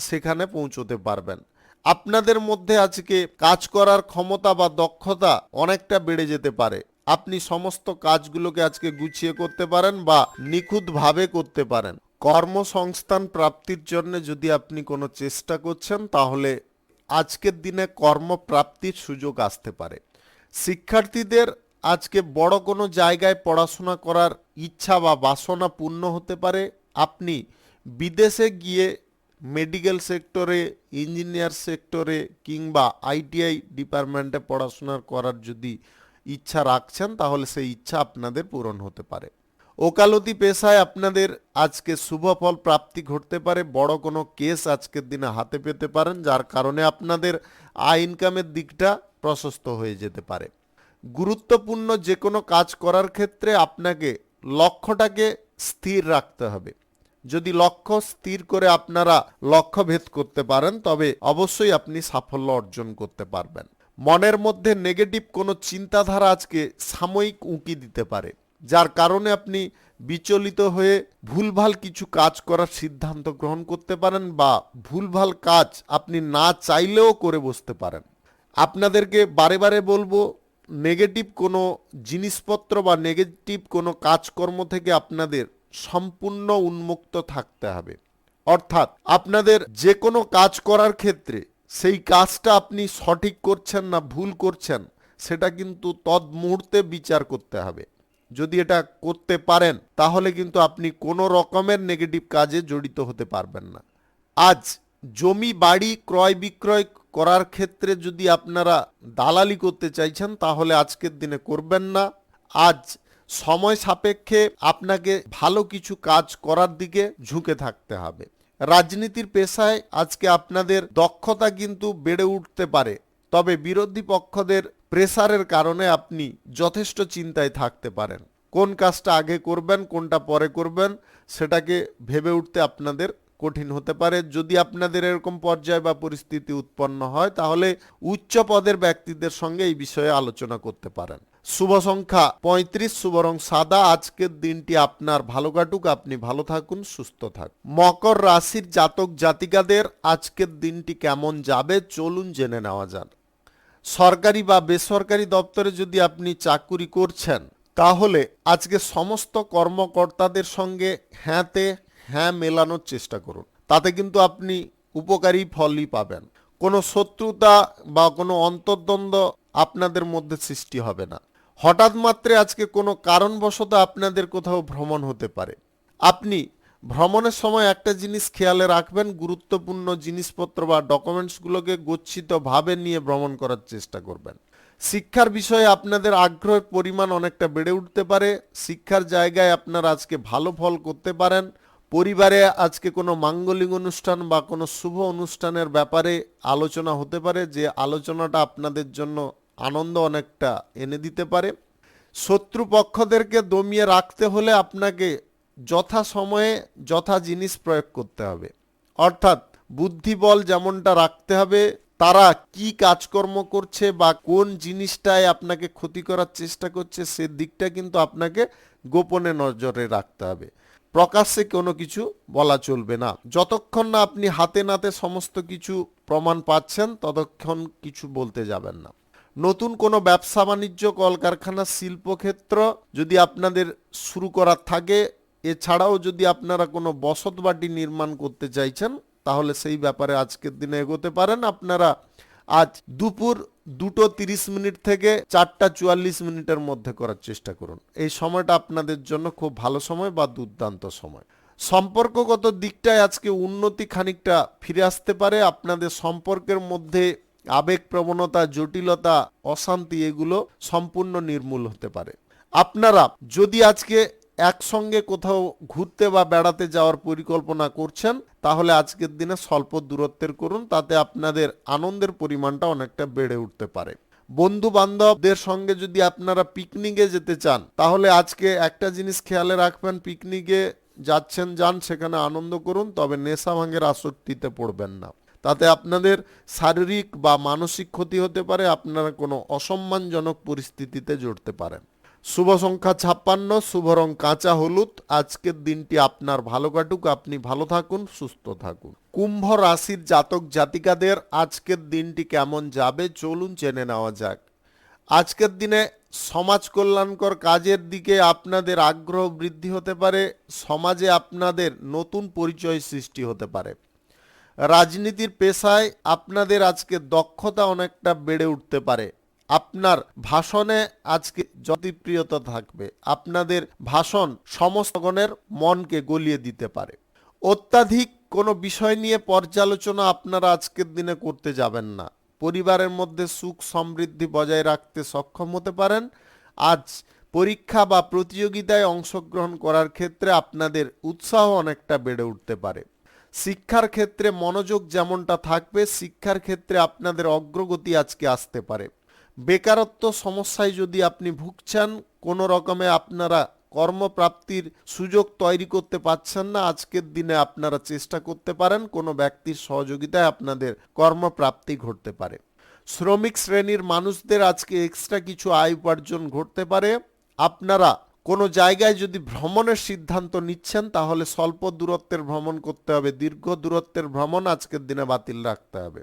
সেখানে পৌঁছতে পারবেন। আপনাদের মধ্যে আজকে কাজ করার ক্ষমতা বা দক্ষতা অনেকটা বেড়ে যেতে পারে। আপনি সমস্ত কাজগুলোকে আজকে গুছিয়ে করতে পারেন বা নিখুঁতভাবে করতে পারেন। কর্মসংস্থান প্রাপ্তির জন্য যদি আপনি কোনো চেষ্টা করছেন তাহলে আজকের দিনে কর্মপ্রাপ্তির সুযোগ আসতে পারে। শিক্ষার্থীদের আজকে বড় কোনো জায়গায় পড়াশোনা করার ইচ্ছা বা বাসনা পূর্ণ হতে পারে। আপনি বিদেশে গিয়ে মেডিকেল সেক্টরে, ইঞ্জিনিয়ার সেক্টরে কিংবা আইটিআই ডিপার্টমেন্টে পড়াশোনা করার যদি ইচ্ছা রাখছেন তাহলে সেই ইচ্ছা আপনাদের পূরণ হতে পারে। ওকালতি পেশায় আপনাদের আজকে শুভ ফল প্রাপ্তি ঘটতে পারে। বড় কোনো কেস আজকের দিনে হাতে পেতে পারেন, যার কারণে আপনাদের আয় ইনকামের দিকটা প্রশস্ত হয়ে যেতে পারে। গুরুত্বপূর্ণ যে কোনো কাজ করার ক্ষেত্রে আপনাকে লক্ষ্যটাকে স্থির রাখতে হবে। যদি লক্ষ্য স্থির করে আপনারা লক্ষ্য ভেদ করতে পারেন তবে অবশ্যই আপনি সাফল্য অর্জন করতে পারবেন। মনের মধ্যে নেগেটিভ কোনো চিন্তাধারা আজকে সাময়িক উঁকি দিতে পারে, যার কারণে আপনি বিচলিত হয়ে ভুলভাল কিছু কাজ করার সিদ্ধান্ত গ্রহণ করতে পারেন বা ভুলভাল কাজ আপনি না চাইলেও করে বসতে পারেন। আপনাদেরকে বারে বারে বলবো, নেগেটিভ কোনো জিনিসপত্র বা নেগেটিভ কোনো কাজকর্ম থেকে আপনাদের সম্পূর্ণ উন্মুক্ত থাকতে হবে। অর্থাৎ আপনাদের যে কোনো কাজ করার ক্ষেত্রে সেই কাজটা আপনি সঠিক করছেন না ভুল করছেন সেটা কিন্তু তৎমুহূর্তে বিচার করতে হবে। যদি এটা করতে পারেন তাহলে কিন্তু আপনি কোনো রকমের নেগেটিভ কাজে জড়িত হতে পারবেন না। আজ জমি বাড়ি ক্রয় বিক্রয় করার ক্ষেত্রে যদি আপনারা দালালি করতে চাইছেন তাহলে আজকের দিনে করবেন না। আজ সময় সাপেক্ষে আপনাকে ভালো কিছু কাজ করার দিকে ঝুঁকে থাকতে হবে। রাজনীতির পেশায় আজকে আপনাদের দক্ষতা কিন্তু বেড়ে উঠতে পারে, তবে বিরোধী পক্ষদের প্রেসারের কারণে আপনি যথেষ্ট চিন্তায় থাকতে পারেন। কোন কাজটা আগে করবেন কোনটা পরে করবেন সেটাকে ভেবে উঠতে আপনাদের কঠিন হতে পারে। যদি আপনাদের এরকম পর্যায় বা পরিস্থিতি উৎপন্ন হয় তাহলে উচ্চ পদের ব্যক্তিদের সঙ্গে এই বিষয়ে আলোচনা করতে পারেন। শুভ সংখ্যা 35, শুভ রং সাদা। আজকের দিনটি আপনার ভালো কাটুক, আপনি ভালো থাকুন, সুস্থ থাকুন। মকর রাশির জাতক জাতিকাদের আজকের দিনটি কেমন যাবে চলুন জেনে নেওয়া যাক। সরকারি বা বেসরকারি দপ্তরে যদি আপনি চাকুরি করছেন তাহলে আজকে সমস্ত কর্মকর্তাদের সঙ্গে হ্যাঁতে হ্যাঁ মেলানোর চেষ্টা করুন, তাতে কিন্তু আপনি উপকারী ফলই পাবেন। কোনো শত্রুতা বা কোনো অন্তর্দ্বন্দ্ব আপনাদের মধ্যে সৃষ্টি হবে না। হঠাৎ মাত্রে আজকে কোনো কারণবশত আপনাদের কোথাও ভ্রমণ হতে পারে। আপনি ভ্রমণের সময় একটা জিনিস খেয়ালে রাখবেন, গুরুত্বপূর্ণ জিনিসপত্র বা ডকুমেন্টসগুলোকে গচ্ছিতভাবে নিয়ে ভ্রমণ করার চেষ্টা করবেন। শিক্ষার বিষয়ে আপনাদের আগ্রহের পরিমাণ অনেকটা বেড়ে উঠতে পারে। শিক্ষার জায়গায় আপনারা আজকে ভালো ফল করতে পারেন। পরিবারে আজকে কোনো মাঙ্গলিক অনুষ্ঠান বা কোনো শুভ অনুষ্ঠানের ব্যাপারে আলোচনা হতে পারে, যে আলোচনাটা আপনাদের জন্য আনন্দ অনেকটা এনে দিতে পারে। শত্রুপক্ষদেরকে দমিয়ে রাখতে হলে আপনাকে যথা সময়ে যথা জিনিস প্রয়োগ করতে হবে। অর্থাৎ বুদ্ধিবল যেমনটা রাখতে হবে, তারা কি কাজকর্ম করছে বা কোন জিনিসটায় আপনাকে ক্ষতি করার চেষ্টা করছে সে দিকটা কিন্তু আপনাকে গোপনে নজরে রাখতে হবে। প্রকাশ্যে কোনো কিছু বলা চলবে না। যতক্ষণ না আপনি হাতে নাতে সমস্ত কিছু প্রমাণ পাচ্ছেন ততক্ষণ কিছু বলতে যাবেন না। নতুন কোনো ব্যবসা বাণিজ্য, কলকারখানা, শিল্পক্ষেত্র যদি আপনাদের শুরু করার থাকে, এছাড়াও যদি আপনারা কোনো বসতবাটি নির্মাণ করতে চাইছেন তাহলে সেই ব্যাপারে আজকের দিনে এগোতে পারেন। আপনারা আজ দুপুর 2:30 থেকে 4:44 মধ্যে করার চেষ্টা করুন। এই সময়টা আপনাদের জন্য খুব ভালো সময় বা দুর্দান্ত সময়। সম্পর্কগত দিকটায় আজকে উন্নতি খানিকটা ফিরে আসতে পারে। আপনাদের সম্পর্কের মধ্যে আবেগ প্রবণতা, জটিলতা, অশান্তি এগুলো সম্পূর্ণ নির্মূল হতে পারে। আপনারা যদি আজকে একসঙ্গে কোথাও ঘুরতে বা বেড়াতে যাওয়ার পরিকল্পনা করছেন তাহলে আজকের দিনে স্বল্প দূরত্বের করুন, তাতে আপনাদের আনন্দের পরিমাণটা অনেকটা বেড়ে উঠতে পারে। বন্ধু বান্ধবদের সঙ্গে যদি আপনারা পিকনিকে যেতে চান তাহলে আজকে একটা জিনিস খেয়ালে রাখবেন, পিকনিকে যাচ্ছেন যান, সেখানে আনন্দ করুন, তবে নেশা ভাঙের আসক্তিতে পড়বেন না। তাতে আপনাদের শারীরিক বা মানসিক ক্ষতি হতে পারে, আপনারা কোনো অসম্মানজনক পরিস্থিতিতে জড়তে পারেন। শুভ সংখ্যা 56, শুভ রং কাঁচা হলুদ। আজকের দিনটি আপনার ভালো কাটুক, আপনি ভালো থাকুন, সুস্থ থাকুন। কুম্ভ রাশির জাতক জাতিকাদের আজকের দিনটি কেমন যাবে চলুন জেনে নেওয়া যাক। আজকের দিনে সমাজ কল্যাণকর কাজের দিকে আপনাদের আগ্রহ বৃদ্ধি হতে পারে, সমাজে আপনাদের নতুন পরিচয় সৃষ্টি হতে পারে। রাজনীতির পেশায় আপনাদের আজকে দক্ষতা অনেকটা বেড়ে উঠতে পারে। আপনার ভাষণে আজকে জনপ্রিয়তা থাকবে। আপনাদের ভাষণ সমস্ত গণের মনকে গলিয়ে দিতে পারে। অত্যাধিক কোনো বিষয় নিয়ে পর্যালোচনা আপনারা আজকের দিনে করতে যাবেন না। পরিবারের মধ্যে সুখ সমৃদ্ধি বজায় রাখতে সক্ষম হতে পারেন। আজ পরীক্ষা বা প্রতিযোগিতায় অংশগ্রহণ করার ক্ষেত্রে আপনাদের উৎসাহ অনেকটা বেড়ে উঠতে পারে। শিক্ষার ক্ষেত্রে মনোযোগ যেমনটা থাকবে, শিক্ষার ক্ষেত্রে আপনাদের অগ্রগতি আজকে আসতে পারে। বেকারত্ব সমস্যায় যদি আপনি ভুগছেন, কোনো রকমে আপনারা কর্মপ্রাপ্তির সুযোগ তৈরি করতে পারছেন না, আজকের দিনে আপনারা চেষ্টা করতে পারেন কোনো ব্যক্তির সহযোগিতায় আপনাদের কর্মপ্রাপ্তি ঘটতে পারে। শ্রমিক শ্রেণীর মানুষদের আজকে এক্সট্রা কিছু আয় উপার্জন ঘটতে পারে। আপনারা কোনো জায়গায় যদি ভ্রমণের সিদ্ধান্ত নিচ্ছেন তাহলে স্বল্প দূরত্বের ভ্রমণ করতে হবে, দীর্ঘ দূরত্বের ভ্রমণ আজকের দিনে বাতিল রাখতে হবে।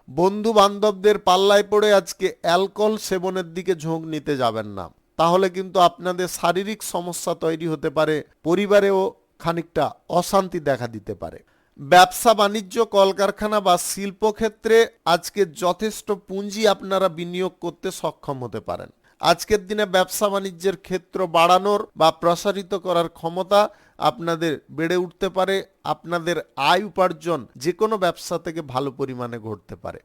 বন্ধু বান্ধবদের পাল্লায় পড়ে আজকে অ্যালকোহল সেবনের দিকে ঝোঁক নিতে যাবেন না, তাহলে কিন্তু আপনাদের শারীরিক সমস্যা তৈরি হতে পারে, পরিবারেও খানিকটা অশান্তি দেখা দিতে পারে। ব্যবসা বাণিজ্য, কলকারখানা বা শিল্পক্ষেত্রে আজকে যথেষ্ট পুঁজি আপনারা বিনিয়োগ করতে সক্ষম হতে পারেন। আজকের দিনে ব্যবসা বাণিজ্যের ক্ষেত্র বাড়ানোর বা প্রসারিত করার ক্ষমতা আপনাদের বেড়ে উঠতে পারে। আপনাদের আয় উপার্জন যে কোনো ব্যবসা থেকে ভালো পরিমাণে ঘটতে পারে।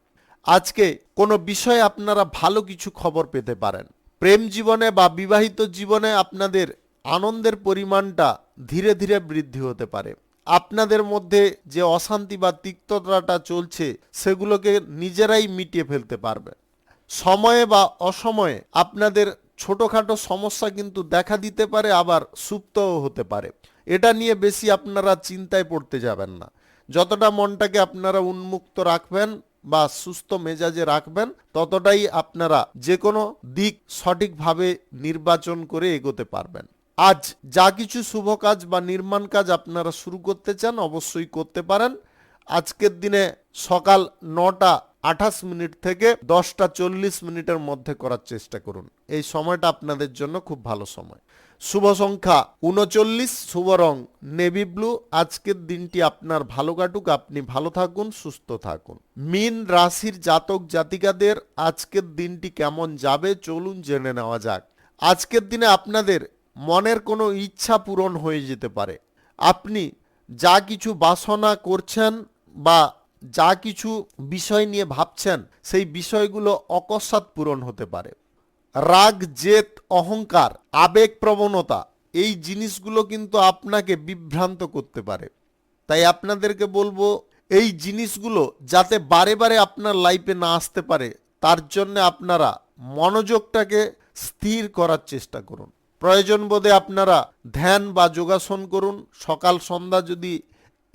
আজকে কোনো বিষয়ে আপনারা ভালো কিছু খবর পেতে পারেন। প্রেম জীবনে বা বিবাহিত জীবনে আপনাদের আনন্দের পরিমাণটা ধীরে ধীরে বৃদ্ধি হতে পারে। আপনাদের মধ্যে যে অশান্তি বা তিক্ততাটা চলছে সেগুলোকে নিজেরাই মিটিয়ে ফেলতে পারবে। সময়ে বা অসময়ে আপনাদের ছোটোখাটো সমস্যা কিন্তু দেখা দিতে পারে, আবার সুপ্তও হতে পারে। এটা নিয়ে বেশি আপনারা চিন্তায় পড়তে যাবেন না। যতটা মনটাকে আপনারা উন্মুক্ত রাখবেন বা সুস্থ মেজাজে রাখবেন, ততটাই আপনারা যে কোনো দিক সঠিকভাবে নির্বাচন করে এগোতে পারবেন। আজ যা কিছু শুভ কাজ বা নির্মাণ কাজ আপনারা শুরু করতে চান অবশ্যই করতে পারেন। আজকের দিনে সকাল 9:28 থেকে 10:40 মধ্যে করার চেষ্টা করুন। এই সময়টা আপনাদের জন্য খুব ভালো সময়। শুভ সংখ্যা 39, শুভ রং নেভি ব্লু। আজকের দিনটি আপনার ভালো কাটুক, আপনি ভালো থাকুন, সুস্থ থাকুন। মীন রাশির জাতক জাতিকাদের আজকের দিনটি কেমন যাবে চলুন জেনে নেওয়া যাক। আজকের দিনে আপনাদের মনের কোনো ইচ্ছা পূরণ হয়ে যেতে পারে। আপনি যা কিছু বাসনা করছেন বা যা কিছু বিষয় নিয়ে ভাবছেন সেই বিষয়গুলো অকস্মাৎ পূরণ হতে পারে। রাগ, জেদ, অহংকার, আবেগ প্রবণতা এই জিনিসগুলো কিন্তু আপনাকে বিভ্রান্ত করতে পারে। তাই আপনাদেরকে বলবো এই জিনিসগুলো যাতে বারে বারে আপনার লাইফে না আসতে পারে তার জন্য আপনারা মনোযোগটাকে স্থির করার চেষ্টা করুন। প্রয়োজন বোধে আপনারা ধ্যান বা যোগাসন করুন। সকাল সন্ধ্যা যদি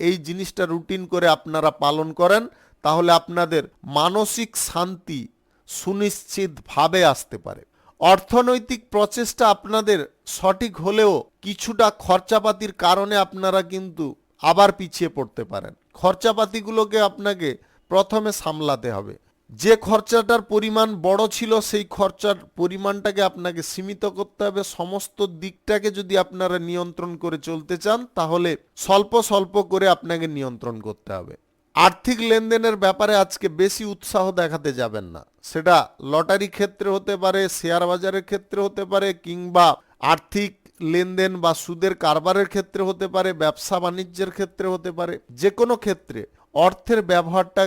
এই জিনিসটা রুটিন করে আপনারা পালন করেন তাহলে আপনাদের মানসিক শান্তি সুনিশ্চিতভাবে আসতে পারে। অর্থনৈতিক প্রচেষ্টা আপনাদের সঠিক হলেও কিছুটা খরচাপাতির কারণে আপনারা কিন্তু আবার পিছিয়ে পড়তে পারেন। খরচাপাতিগুলোকে আপনাকে প্রথমে সামলাতে হবে। যে খরচাটার পরিমাণ বড় ছিল সেই খরচার পরিমাণটাকে আপনাকে সীমিত করতে হবে। সমস্ত দিকটাকে যদি আপনারা নিয়ন্ত্রণ করে চলতে চান তাহলে স্বল্প স্বল্প করে আপনাকে নিয়ন্ত্রণ করতে হবে। আর্থিক লেনদেনের ব্যাপারে আজকে বেশি উৎসাহ দেখাতে যাবেন না। সেটা লটারি ক্ষেত্রে হতে পারে, শেয়ার বাজারের ক্ষেত্রে হতে পারে, কিংবা আর্থিক লেনদেন বা সুদের কারবারের ক্ষেত্রে হতে পারে, ব্যবসা বাণিজ্যের ক্ষেত্রে হতে পারে। যে কোনো ক্ষেত্রে অর্থের ব্যবহারটা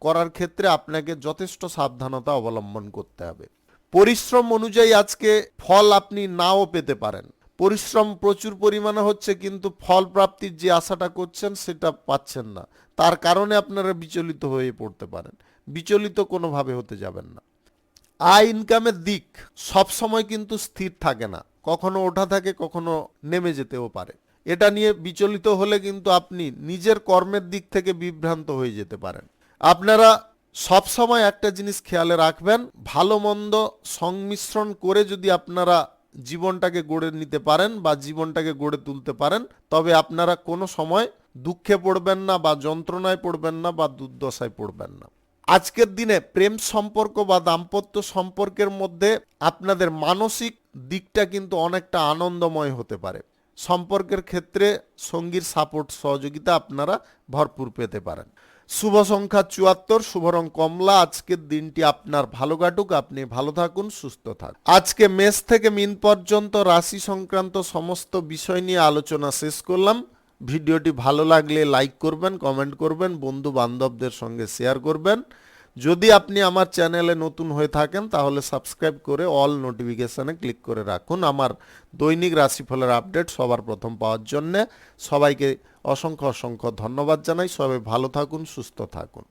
করার ক্ষেত্রে আপনাকে যথেষ্ট সাবধানতা অবলম্বন করতে হবে। পরিশ্রম অনুযায়ী আজকে ফল আপনি নাও পেতে পারেন। পরিশ্রম প্রচুর পরিমাণে হচ্ছে কিন্তু ফল প্রাপ্তির যে আশাটা করছেন সেটা পাচ্ছেন না। তার কারণে আপনারা বিচলিত হয়ে পড়তে পারেন। বিচলিত কোনোভাবে হতে যাবেন না। আয় ইনকামের দিক সব সময় কিন্তু স্থির থাকে না, কখনো ওঠা থাকে, কখনো নেমে যেতেও পারে। এটা নিয়ে বিচলিত হলে কিন্তু আপনি নিজের কর্মের দিক থেকে বিভ্রান্ত হয়ে যেতে পারেন। আপনারা সব সময় একটা জিনিস খেয়ালে রাখবেন, ভালো মন্দ সংমিশ্রণ করে যদি আপনারা জীবনটাকে গড়ে নিতে পারেন বা জীবনটাকে গড়ে তুলতে পারেন তবে আপনারা কোনো সময় দুঃখে পড়বেন না বা যন্ত্রণায় পড়বেন না বা দুর্দশায় পড়বেন না। আজকের দিনে প্রেম সম্পর্ক বা দাম্পত্য সম্পর্কের মধ্যে আপনাদের মানসিক দিকটা কিন্তু অনেকটা আনন্দময় হতে পারে। সম্পর্কের ক্ষেত্রে সঙ্গীর সাপোর্ট সহযোগিতা আপনারা ভরপুর পেতে পারেন। শুভ সংখ্যা 74, শুভ রং কমলা। আজকের দিনটি আপনার ভালো কাটুক, আপনি ভালো থাকুন, সুস্থ থাকুন। আজকে মেষ থেকে মিন পর্যন্ত রাশি সংক্রান্ত সমস্ত বিষয় নিয়ে আলোচনা শেষ করলাম। ভিডিওটি ভালো লাগলে লাইক করবেন, কমেন্ট করবেন, বন্ধু বান্ধবদের সঙ্গে শেয়ার করবেন। যদি আপনি আমার চ্যানেলে নতুন হয়ে থাকেন তাহলে সাবস্ক্রাইব করে অল নোটিফিকেশানে ক্লিক করে রাখুন আমার দৈনিক রাশিফলের আপডেট সবার প্রথম পাওয়ার জন্যে। সবাইকে অসংখ্য অসংখ্য ধন্যবাদ জানাই। সবাই ভালো থাকুন, সুস্থ থাকুন।